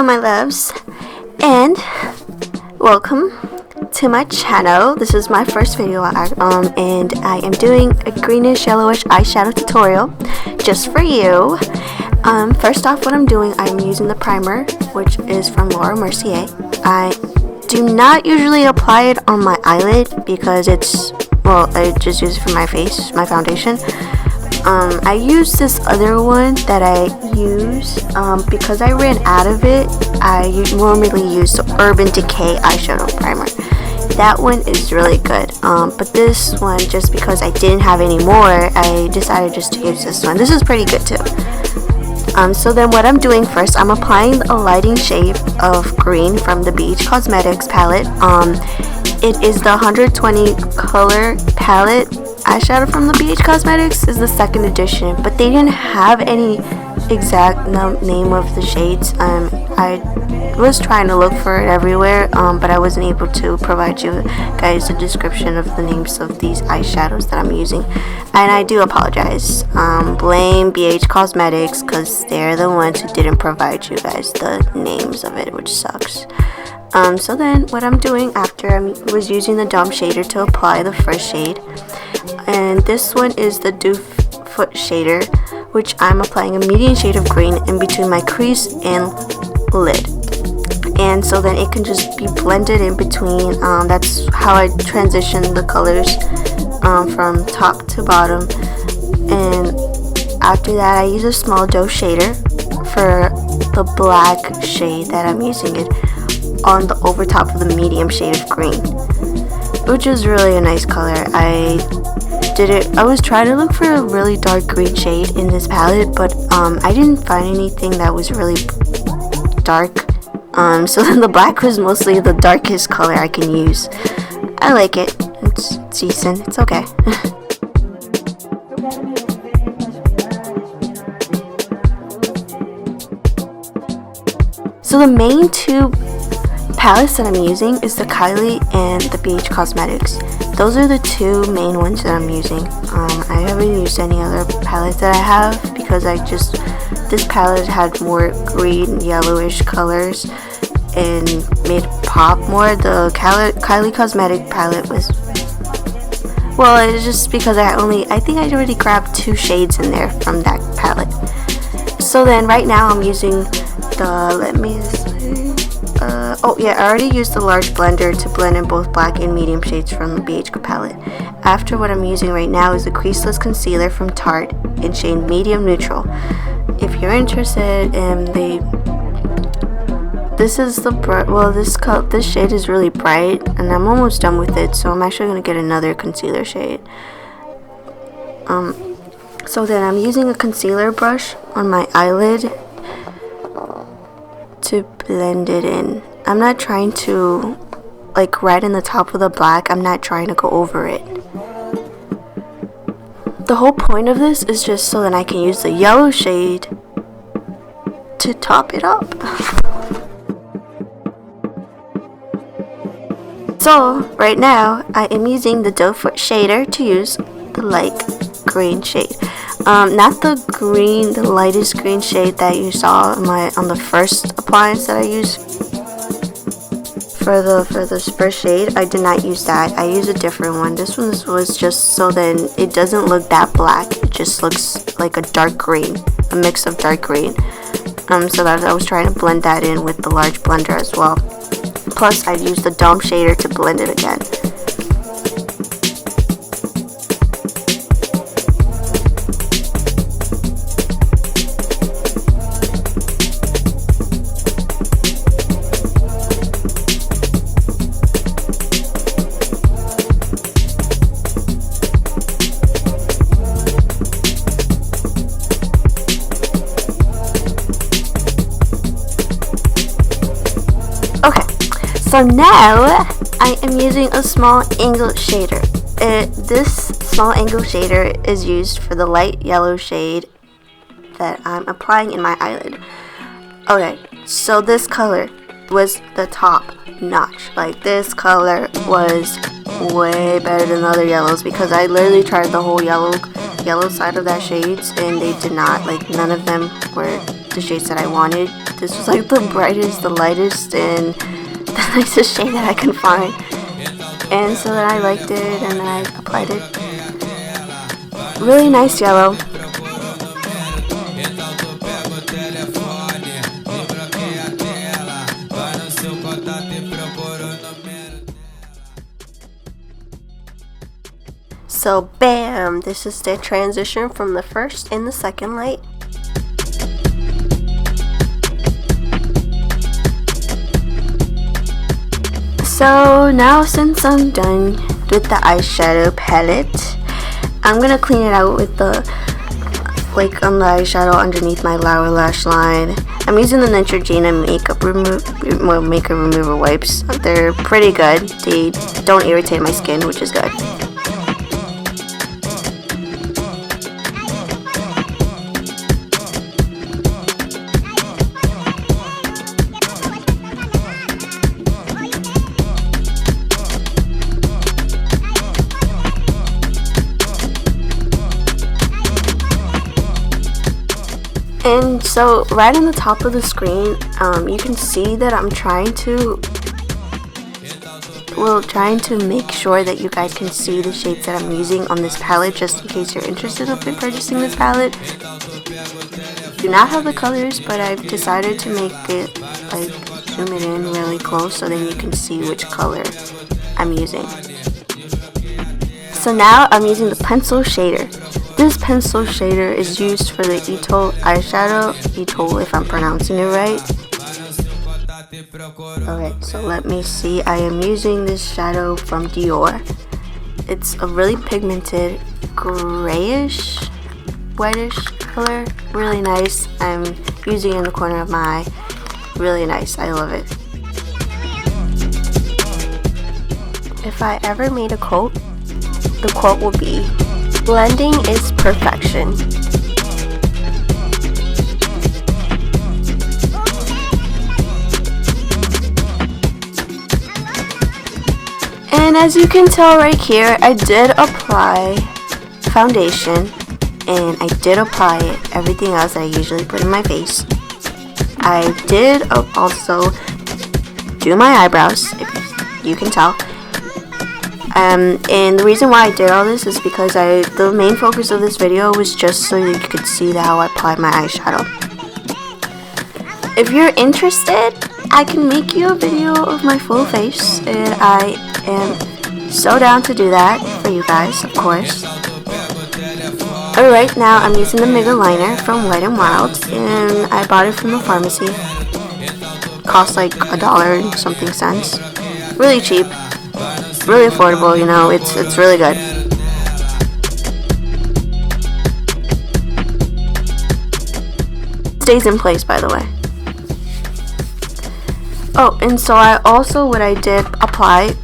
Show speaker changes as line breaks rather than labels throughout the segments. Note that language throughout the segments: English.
Hello my loves, and welcome to my channel. This is my first video and I am doing a greenish yellowish eyeshadow tutorial just for you. First off, what I'm doing, I'm using the primer, which is from Mercier. I do not usually apply it on my eyelid because I just use it for my face, my foundation. I use this other one that I use because I ran out of it. I normally use the Urban Decay eyeshadow primer. That one is really good, but this one, just because I didn't have any more, I decided just to use this one. This is pretty good too. So then what I'm doing first, I'm applying a lighting shade of green from the Kylie Cosmetic Palette. It is the 120 color palette eyeshadow from the Kylie Cosmetics. Is the second edition, but they didn't have any exact name of the shades. I was trying to look for it everywhere, but I wasn't able to provide you guys a description of the names of these eyeshadows that I'm using, and I do apologize. Blame BH Cosmetics because they're the ones who didn't provide you guys the names of it, which sucks. So then what I'm doing after, I was using the dump shader to apply the first shade, and this one is the Dew Foot shader, which I'm applying a medium shade of green in between my crease and lid, and so then it can just be blended in between. That's how I transition the colors from top to bottom. And after that, I use a small doe shader for the black shade that I'm using it on the over top of the medium shade of green, which is really a nice color. I was trying to look for a really dark green shade in this palette, but I didn't find anything that was really dark. So then the black was mostly the darkest color I can use. I like it. It's decent. It's okay. So the main two palettes that I'm using is the Kylie and the BH Cosmetics. Those are the two main ones that I'm using. I haven't used any other palettes that I have because this palette had more green yellowish colors and made pop more. The Kylie Cosmetic palette was, well, it's just because I think I already grabbed 2 shades in there from that palette. So then right now I'm using I already used the large blender to blend in both black and medium shades from the BH palette. After, what I'm using right now is the Creaseless Concealer from Tarte in shade Medium Neutral. If you're interested in this shade is really bright, and I'm almost done with it, so I'm actually going to get another concealer shade. So then I'm using a concealer brush on my eyelid to blend it in. I'm not trying to, like, right in the top of the black, I'm not trying to go over it. The whole point of this is just so that I can use the yellow shade to top it up. So right now I am using the Doe Foot shader to use the light green shade. Not the lightest green shade that you saw on the first appliance that I used for this first shade. I did not use that. I used a different one. This one was just so then it doesn't look that black. It just looks like a dark green, a mix of dark green. So that I was trying to blend that in with the large blender as well. Plus, I used the dump shader to blend it again. So now I am using a small angle shader. This small angle shader is used for the light yellow shade that I'm applying in my eyelid. Okay, so this color was the top notch. Like, this color was way better than the other yellows because I literally tried the whole yellow side of that shades and they did not, like, none of them were the shades that I wanted. This was like the brightest, the lightest, and the nicest shade that I could find. And so then I liked it, and then I applied it. Really nice yellow. So bam, this is the transition from the first and the second light. So now since I'm done with the eyeshadow palette, I'm gonna clean it out with the, like on the eyeshadow underneath my lower lash line. I'm using the Neutrogena makeup remover wipes. They're pretty good. They don't irritate my skin, which is good. And so right on the top of the screen, you can see that I'm trying to make sure that you guys can see the shades that I'm using on this palette, just in case you're interested in purchasing this palette. I do not have the colors, but I've decided to make it, like, zoom it in really close so then you can see which color I'm using. So now I'm using the pencil shader. This pencil shader is used for the Ito eyeshadow. Ito, if I'm pronouncing it right. Okay, so let me see. I am using this shadow from Dior. It's a really pigmented grayish, whitish color. Really nice. I'm using it in the corner of my eye. Really nice. I love it. If I ever made a quote, the quote will be, "Blending is perfection." And as you can tell right here, I did apply foundation, and I did apply everything else that I usually put in my face. I did also do my eyebrows, if you can tell. And the reason why I did all this is because the main focus of this video was just so you could see how I applied my eyeshadow. If you're interested, I can make you a video of my full face, and I am so down to do that for you guys, of course. Alright, now I'm using the Mega Liner from Wet n Wild, and I bought it from the pharmacy. Cost like $1 and something cents. Really cheap. Really affordable, you know, it's really good. Stays in place, by the way. Oh, and so what I did apply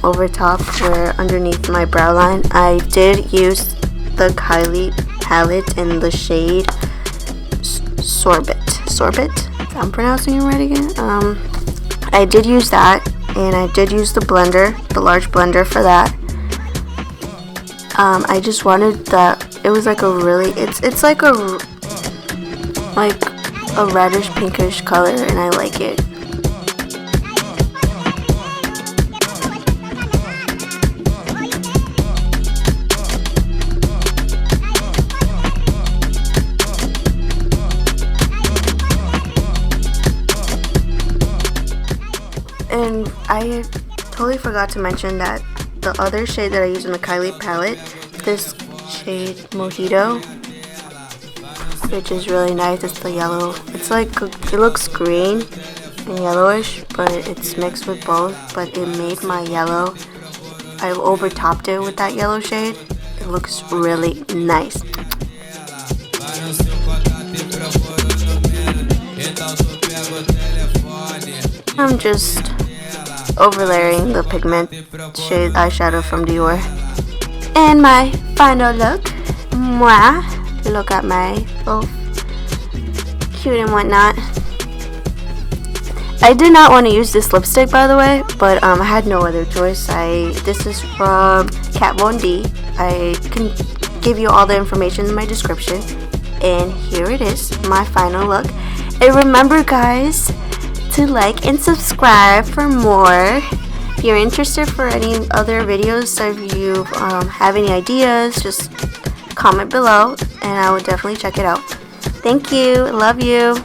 over top, where underneath my brow line, I did use the Kylie palette in the shade Sorbet. If I'm pronouncing it right again. I did use that. And I did use the blender, the large blender for that. I just wanted that, it was like a really, it's like a reddish pinkish color, and I like it. And I totally forgot to mention that the other shade that I use in the Kylie palette, this shade Mojito, which is really nice. It's the yellow. It's like, it looks green and yellowish, but it's mixed with both. But it made my yellow, I overtopped it with that yellow shade. It looks really nice. I'm just overlaying the pigment shade eyeshadow from Dior. And my final look. Mwah! Look at my little cute and whatnot. I did not want to use this lipstick, by the way, but I had no other choice. This is from Kat Von D. I can give you all the information in my description. And here it is, my final look. And remember, guys, to like and subscribe for more. If you're interested for any other videos, or if you have any ideas, just comment below and I will definitely check it out. Thank you. Love you.